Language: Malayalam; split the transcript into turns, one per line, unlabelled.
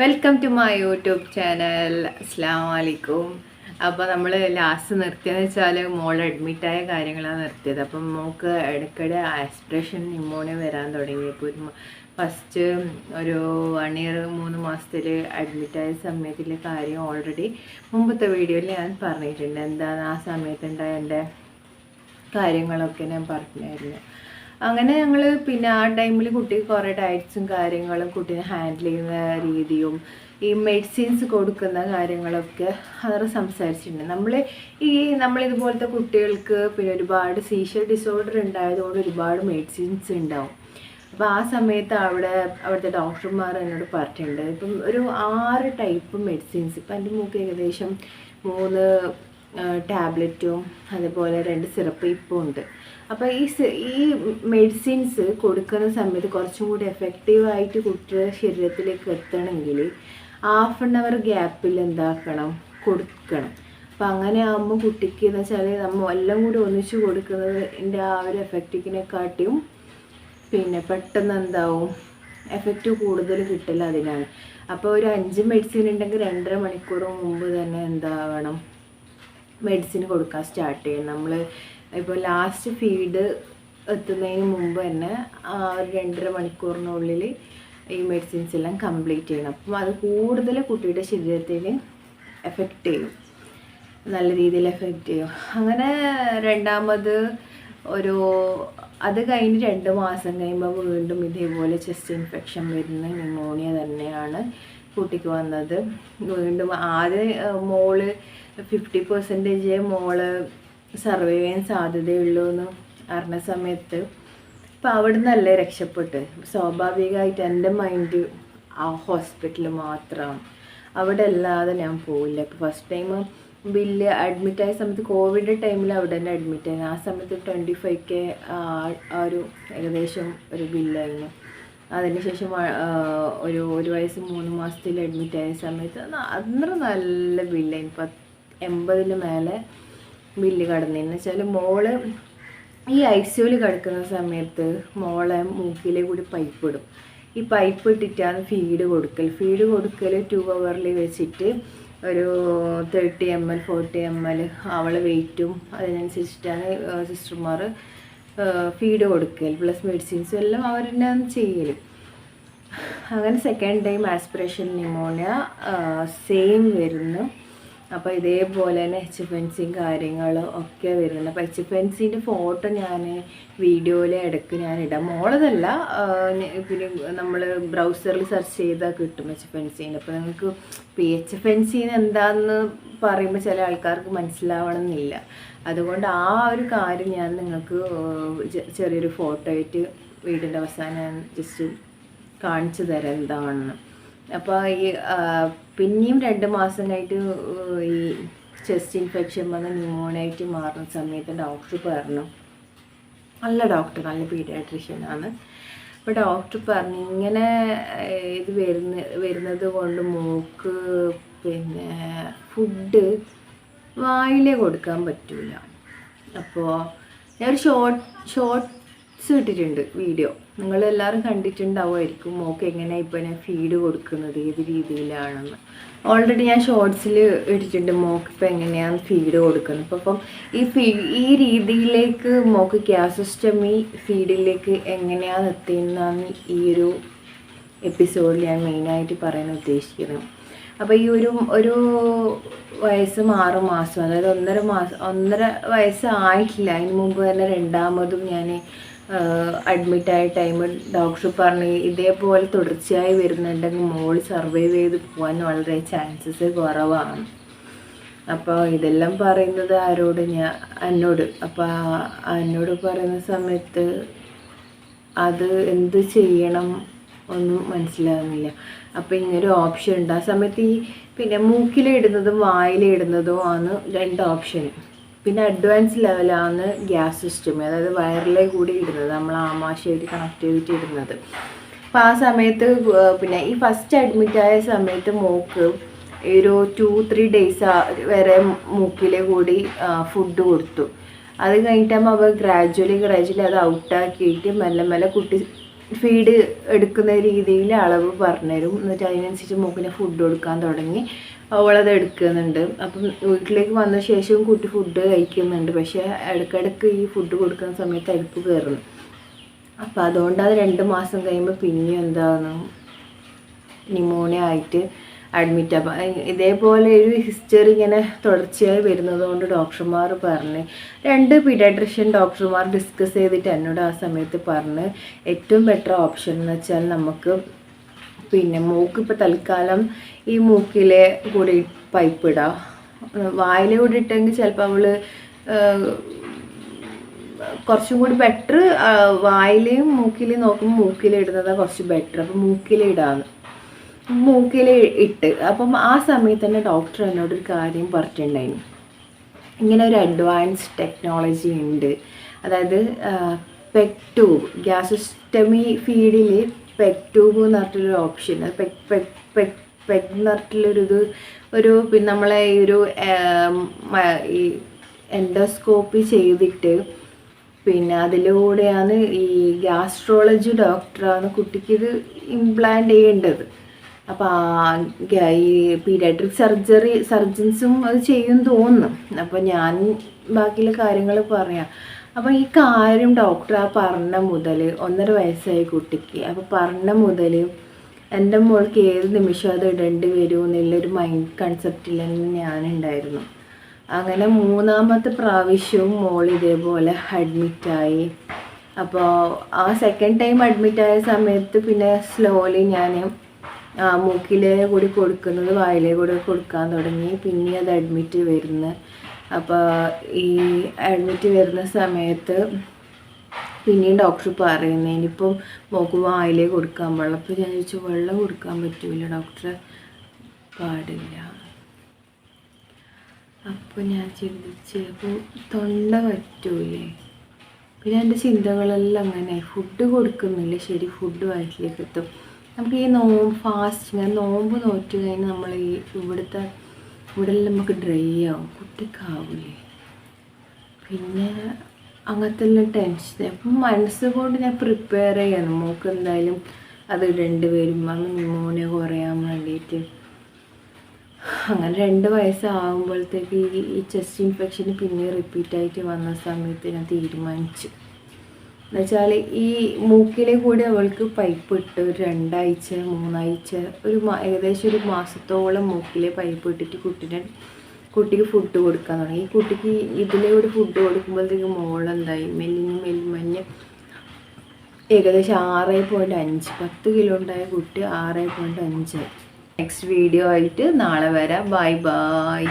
Welcome to my YouTube channel. അസ്സലാമു അലൈക്കും. അപ്പോൾ നമ്മൾ ലാസ്റ്റ് നിർത്തിയെന്ന് വെച്ചാൽ മോൾ അഡ്മിറ്റായ കാര്യങ്ങളാണ് നിർത്തിയത്. അപ്പം മോൾക്ക് ഇടയ്ക്കിടെ ആസ്പിറേഷൻ ന്യൂമോണിയ വരാൻ തുടങ്ങിയപ്പോൾ ഫസ്റ്റ് ഒരു 1 ഇയർ 3 മാസത്തിൽ അഡ്മിറ്റായ സമയത്തിലെ കാര്യം ഓൾറെഡി മുമ്പത്തെ വീഡിയോയിൽ ഞാൻ പറഞ്ഞിട്ടുണ്ട്. എന്താണ് ആ സമയത്തുണ്ടായ എൻ്റെ കാര്യങ്ങളൊക്കെ ഞാൻ പറഞ്ഞായിരുന്നു. അങ്ങനെ ഞങ്ങൾ പിന്നെ ആ ടൈമിൽ കുട്ടിക്ക് കുറേ ഡയറ്റ്സും കാര്യങ്ങളും കുട്ടീനെ ഹാൻഡിൽ ചെയ്യുന്ന രീതിയും ഈ മെഡിസിൻസ് കൊടുക്കുന്ന കാര്യങ്ങളൊക്കെ അവർ സംസാരിച്ചിട്ടുണ്ട്. നമ്മളിതുപോലത്തെ കുട്ടികൾക്ക് പിന്നെ ഒരുപാട് സീഷർ ഡിസോർഡർ ഉണ്ടായതുകൊണ്ട് ഒരുപാട് മെഡിസിൻസ് ഉണ്ടാവും. അപ്പോൾ ആ സമയത്ത് അവിടുത്തെ ഡോക്ടർമാർ എന്നോട് പറഞ്ഞിട്ടുണ്ട്, ഇപ്പം ഒരു 6 ടൈപ്പ് മെഡിസിൻസ്. ഇപ്പം എൻ്റെ മൂക്ക് ഏകദേശം 3 ടാബ്ലറ്റും അതുപോലെ 2 സിറപ്പ് ഇപ്പോൾ ഉണ്ട്. അപ്പോൾ ഈ മെഡിസിൻസ് കൊടുക്കുന്ന സമയത്ത് കുറച്ചും കൂടി എഫക്റ്റീവായിട്ട് കുട്ടിയുടെ ശരീരത്തിലേക്ക് എത്തണമെങ്കിൽ 1/2 hour ഗ്യാപ്പിൽ എന്താക്കണം, കൊടുക്കണം. അപ്പം അങ്ങനെ ആകുമ്പോൾ കുട്ടിക്ക് എന്ന് വെച്ചാൽ നമ്മൾ എല്ലാം കൂടി ഒന്നിച്ച് കൊടുക്കുന്നതിൻ്റെ ആ ഒരു എഫക്റ്റിനെക്കാട്ടിയും പിന്നെ പെട്ടെന്ന് എന്താവും എഫക്റ്റ് കൂടുതൽ കിട്ടില്ല. അതിനാണ് അപ്പോൾ ഒരു 5 മെഡിസിൻ ഉണ്ടെങ്കിൽ 2.5 മണിക്കൂർ മുമ്പ് തന്നെ എന്താവണം, മെഡിസിൻ കൊടുക്കാൻ സ്റ്റാർട്ട് ചെയ്യണം. നമ്മൾ ഇപ്പോൾ ലാസ്റ്റ് ഫീഡ് എത്തുന്നതിന് മുമ്പ് തന്നെ ഒരു 2.5 മണിക്കൂറിനുള്ളിൽ ഈ മെഡിസിൻസ് എല്ലാം കംപ്ലീറ്റ് ചെയ്യണം. അപ്പം അത് കൂടുതൽ കുട്ടിയുടെ ശരീരത്തിന് എഫക്റ്റ് ചെയ്യും, നല്ല രീതിയിൽ എഫക്റ്റ് ചെയ്യും. അങ്ങനെ രണ്ടാമത് അത് കഴിഞ്ഞ് 2 മാസം കഴിയുമ്പോൾ വീണ്ടും ഇതേപോലെ ചെസ്റ്റ് ഇൻഫെക്ഷൻ വരുന്ന ന്യൂമോണിയ തന്നെയാണ് കുട്ടിക്ക് വന്നത്. വീണ്ടും ആദ്യം മോള് 50% മോള് സർവൈവ് ചെയ്യാൻ സാധ്യതയുള്ളൂ എന്ന് അറിഞ്ഞ സമയത്ത് അപ്പോൾ അവിടെ നിന്നല്ലേ രക്ഷപ്പെട്ട്. സ്വാഭാവികമായിട്ട് എൻ്റെ മൈൻഡ് ആ ഹോസ്പിറ്റൽ മാത്രമാണ്, അവിടെ അല്ലാതെ ഞാൻ പോയില്ല. ഇപ്പോൾ ഫസ്റ്റ് ടൈം ബില്ല് അഡ്മിറ്റായ സമയത്ത് കോവിഡ് ടൈമിൽ അവിടെ തന്നെ അഡ്മിറ്റായി. ആ സമയത്ത് 25K ഒരു ഏകദേശം ഒരു ബില്ലായിരുന്നു. അതിനുശേഷം ഒരു വയസ്സ് 3 മാസത്തിൽ അഡ്മിറ്റായ സമയത്ത് അന്നേരം നല്ല ബില്ലായി. 80 മേലെ ബില്ല് കടന്നിന്ന് വെച്ചാൽ മോള് ഈ ICUവിൽ കിടക്കുന്ന സമയത്ത് മോളെ മൂക്കിലെ കൂടി പൈപ്പ് ഇടും. ഈ പൈപ്പ് ഇട്ടിട്ടാണ് ഫീഡ് കൊടുക്കൽ 2 hourൽ വെച്ചിട്ട് ഒരു 30 ml 40 ml അവളെ വെയിറ്റും അതിനനുസരിച്ചിട്ടാണ് സിസ്റ്റർമാർ ഫീഡ് കൊടുക്കൽ. പ്ലസ് മെഡിസിൻസും എല്ലാം അവർ തന്നെയാണ് ചെയ്യൽ. അങ്ങനെ second time aspiration pneumonia same വരുന്നു. അപ്പോൾ ഇതേപോലെ തന്നെ HFNCയും കാര്യങ്ങളും ഒക്കെ വരുന്നുണ്ട്. അപ്പോൾ HFNCൻ്റെ ഫോട്ടോ ഞാൻ വീഡിയോയിൽ ഇടയ്ക്ക് ഞാൻ ഇടാം. മോളതല്ല, പിന്നെ നമ്മൾ ബ്രൗസറിൽ സെർച്ച് ചെയ്താൽ കിട്ടും HFNCൻ്റെ. അപ്പോൾ നിങ്ങൾക്ക് HFNC എന്താണെന്ന് പറയുമ്പോൾ ചില ആൾക്കാർക്ക് മനസ്സിലാവണമെന്നില്ല. അതുകൊണ്ട് ആ ഒരു കാര്യം ഞാൻ നിങ്ങൾക്ക് ചെറിയൊരു ഫോട്ടോ ആയിട്ട് വീഡിയോൻ്റെ അവസാനം ജസ്റ്റ് കാണിച്ചു തരാം എന്താണെന്ന്. അപ്പോൾ പിന്നെയും 2 മാസം കഴിഞ്ഞിട്ട് ഈ ചെസ്റ്റ് ഇൻഫെക്ഷൻ വന്ന് ന്യൂമോണിയായിട്ട് മാറുന്ന സമയത്ത് ഡോക്ടർ പറഞ്ഞു, നല്ല ഡോക്ടർ, നല്ല പീഡിയാട്രീഷ്യനാണ്. അപ്പോൾ ഡോക്ടർ പറഞ്ഞു ഇങ്ങനെ ഇത് വരുന്നത് കൊണ്ട് മോക്ക് പിന്നെ ഫുഡ് വായിലേ കൊടുക്കാൻ പറ്റില്ല. അപ്പോൾ ഞാനൊരു ഷോർട്ട്സ് ഇട്ടിട്ടുണ്ട് വീഡിയോ, നിങ്ങളെല്ലാവരും കണ്ടിട്ടുണ്ടാവുമായിരിക്കും. മോക്ക് എങ്ങനെയാണ് ഇപ്പോൾ ഞാൻ ഫീഡ് കൊടുക്കുന്നത്, ഏത് രീതിയിലാണെന്ന് ഓൾറെഡി ഞാൻ ഷോർട്സിൽ ഇട്ടിട്ടുണ്ട്. മോക്ക് ഇപ്പോൾ എങ്ങനെയാണ് ഫീഡ് കൊടുക്കുന്നത്. അപ്പം ഈ രീതിയിലേക്ക് മോക്ക് ഗ്യാസ്ട്രോസ്റ്റമി ഫീഡിലേക്ക് എങ്ങനെയാണ് എത്തുന്നതെന്ന് ഈ ഒരു എപ്പിസോഡിൽ ഞാൻ മെയിനായിട്ട് പറയാൻ ഉദ്ദേശിക്കുന്നത്. അപ്പോൾ ഈ ഒരു വയസ്സ് 6 മാസം, അതായത് 1.5 വയസ്സ് ആയിട്ടില്ല. അതിന് മുമ്പ് തന്നെ രണ്ടാമതും ഞാൻ അഡ്മിറ്റായ ടൈമിൽ ഡോക്ടർ പറഞ്ഞു ഇതേപോലെ തുടർച്ചയായി വരുന്നുണ്ടെങ്കിൽ മോൾ സർവൈവ് ചെയ്ത് പോകാൻ വളരെ ചാൻസസ് കുറവാണ്. അപ്പോൾ ഇതെല്ലാം പറയുന്നത് എന്നോട്. അപ്പോൾ എന്നോട് പറയുന്ന സമയത്ത് അത് എന്ത് ചെയ്യണം ഒന്നും മനസ്സിലാകുന്നില്ല. അപ്പോൾ ഇങ്ങനൊരു ഓപ്ഷൻ ഉണ്ട്. ആ സമയത്ത് പിന്നെ മൂക്കിലിടുന്നതും വായിലിടുന്നതും ആണ് 2 ഓപ്ഷന്. പിന്നെ അഡ്വാൻസ് ലെവലാണ് ഗ്യാസ്ട്രോസ്റ്റമി, അതായത് വയറിലെ കൂടി ഇടുന്നത്, നമ്മൾ ആമാശയായിട്ട് കണക്ട് ചെയ്തിട്ട് ഇടുന്നത്. അപ്പോൾ ആ സമയത്ത് പിന്നെ ഈ ഫസ്റ്റ് അഡ്മിറ്റായ സമയത്ത് മോക്ക് ഒരു 2-3 days വരെ മൂക്കിലെ കൂടി ഫുഡ് കൊടുത്തു. അത് കഴിഞ്ഞിട്ടാകുമ്പോൾ അവർ ഗ്രാജുവലി അത് ഔട്ടാക്കിയിട്ട് മെല്ലെ കുട്ടി ഫീഡ് എടുക്കുന്ന രീതിയിൽ അളവ് പറഞ്ഞുതരും. എന്നിട്ട് അതിനനുസരിച്ച് മോക്കിനെ ഫുഡ് കൊടുക്കാൻ തുടങ്ങി. അവളത് എടുക്കുന്നുണ്ട്. അപ്പം വീട്ടിലേക്ക് വന്ന ശേഷവും കുട്ടി ഫുഡ് കഴിക്കുന്നുണ്ട്. പക്ഷേ ഇടയ്ക്കിടയ്ക്ക് ഈ ഫുഡ് കൊടുക്കുന്ന സമയത്ത് അരിപ്പ് കയറുന്നു. അപ്പോൾ അതുകൊണ്ട് അത് 2 മാസം കഴിയുമ്പോൾ പിന്നെയും എന്താണ് ന്യൂമോണിയ ആയിട്ട് അഡ്മിറ്റ്. അപ്പം ഇതേപോലെ ഒരു ഹിസ്റ്ററി ഇങ്ങനെ തുടർച്ചയായി വരുന്നത് കൊണ്ട് ഡോക്ടർമാർ പറഞ്ഞ് 2 പീഡിയാട്രിഷ്യൻ ഡോക്ടർമാർ ഡിസ്കസ് ചെയ്തിട്ട് എന്നോട് ആ സമയത്ത് പറഞ്ഞ് ഏറ്റവും ബെറ്റർ ഓപ്ഷൻ എന്ന് വെച്ചാൽ നമുക്ക് മൂക്ക് ഇപ്പോൾ തൽക്കാലം ഈ മൂക്കിലെ കൂടി പൈപ്പ് ഇടാം. വായിലെ കൂടി ഇട്ടെങ്കിൽ ചിലപ്പോൾ അവൾ കുറച്ചും കൂടി ബെറ്റർ. വായിലെയും മൂക്കിലെയും നോക്കുമ്പോൾ മൂക്കിലിടുന്നതാണ് കുറച്ച് ബെറ്റർ. അപ്പം മൂക്കിലിടാന്ന് ഇട്ട് അപ്പം ആ സമയത്ത് തന്നെ ഡോക്ടർ എന്നോടൊരു കാര്യം പറഞ്ഞിട്ടുണ്ടായിരുന്നു. ഇങ്ങനെ ഒരു അഡ്വാൻസ്ഡ് ടെക്നോളജി ഉണ്ട്. അതായത് പെഗ് ട്യൂബ്, ഗ്യാസോസ്റ്റമി ഫീഡിൽ പെഗ് ട്യൂബ് എന്ന് പറഞ്ഞിട്ടൊരു ഓപ്ഷൻ. പെഗ് എന്ന് പറഞ്ഞിട്ടുള്ളൊരു പിന്നെ നമ്മളെ ഈ എൻഡോസ്കോപ്പി ചെയ്തിട്ട് പിന്നെ അതിലൂടെയാണ് ഈ ഗ്യാസ്ട്രോളജി ഡോക്ടറാണ് കുട്ടിക്ക് ഇത് ഇംപ്ലാന്റ് ചെയ്യേണ്ടത്. അപ്പോൾ ഈ പീഡിയാട്രിക് സർജൻസും അത് ചെയ്യും തോന്നുന്നു. അപ്പോൾ ഞാൻ ബാക്കിയുള്ള കാര്യങ്ങൾ പറയാം. അപ്പോൾ ഈ കാര്യം ഡോക്ടർ പറഞ്ഞ മുതൽ 1.5 വയസ്സായി കുട്ടിക്ക്. അപ്പോൾ പറഞ്ഞ മുതൽ എൻ്റെ മോൾക്ക് ഏത് നിമിഷം അത് ഇടേണ്ടി വരുമോ എന്നുള്ളൊരു മൈൻഡ് കൺസെപ്റ്റിൽ തന്നെ ഞാനുണ്ടായിരുന്നു. അങ്ങനെ 3ാമത്തെ പ്രാവശ്യവും മോൾ ഇതേപോലെ അഡ്മിറ്റായി. അപ്പോൾ ആ സെക്കൻഡ് ടൈം അഡ്മിറ്റായ സമയത്ത് പിന്നെ സ്ലോലി ഞാൻ മൂക്കിലെ കൂടി കൊടുക്കുന്നത് വായിലെ കൂടി കൊടുക്കാൻ തുടങ്ങി. പിന്നെ അത് അഡ്മിറ്റ് വരുന്നു. അപ്പോൾ ഈ അഡ്മിറ്റ് വരുന്ന സമയത്ത് പിന്നെയും ഡോക്ടർ പറയുന്നത് ഇനിയിപ്പം മോക്ക് വായിലേ കൊടുക്കാൻ പാടില്ല. അപ്പോൾ ഞാൻ ചോദിച്ചു വെള്ളം കൊടുക്കാൻ പറ്റില്ല ഡോക്ടറെ? പാടില്ല. അപ്പോൾ ഞാൻ ചിന്തിച്ച് അപ്പോൾ തൊണ്ട പറ്റൂലേ? പിന്നെ എൻ്റെ ചിന്തകളെല്ലാം അങ്ങനെ ഫുഡ് കൊടുക്കുന്നില്ല. ശരി, ഫുഡ് വയറ്റിലേക്ക് എത്തും. നമുക്ക് ഈ ഫാസ്റ്റിങ് നോമ്പ് നോറ്റ് കഴിഞ്ഞാൽ നമ്മൾ ഈ ഇവിടെ നമുക്ക് ഡ്രൈ ആവും, കുട്ടിക്കാവില്ലേ? പിന്നെ അങ്ങനത്തെ എല്ലാം ടെൻഷൻ. അപ്പം മനസ്സുകൊണ്ട് ഞാൻ പ്രിപ്പയർ ചെയ്യണം മോക്ക് എന്തായാലും അത് ഇടേണ്ടി വരും, അന്ന് ന്യൂമോണിയ കുറയാൻ വേണ്ടിയിട്ട്. അങ്ങനെ 2 വയസ്സാകുമ്പോഴത്തേക്ക് ഈ ചെസ്റ്റ് ഇൻഫെക്ഷൻ പിന്നെ റിപ്പീറ്റായിട്ട് വന്ന സമയത്ത് ഞാൻ തീരുമാനിച്ചു എന്നുവെച്ചാൽ ഈ മൂക്കിലെ കൂടി അവൾക്ക് പൈപ്പ് ഇട്ട് ഒരു 2 ആഴ്ച 3 ആഴ്ച ഏകദേശം ഒരു മാസത്തോളം മൂക്കിലെ പൈപ്പ് ഇട്ടിട്ട് കുട്ടിക്ക് ഫുഡ് കൊടുക്കാൻ തുടങ്ങി. ഈ കുട്ടിക്ക് ഇതിലെ കൂടി ഫുഡ് കൊടുക്കുമ്പോഴത്തേക്ക് മോളെന്തായി മെലിഞ്ഞ് ഏകദേശം 6.5 10 കിലോ ഉണ്ടായ കുട്ടി 6.5. നെക്സ്റ്റ് വീഡിയോ ആയിട്ട് നാളെ വരാം. ബൈ.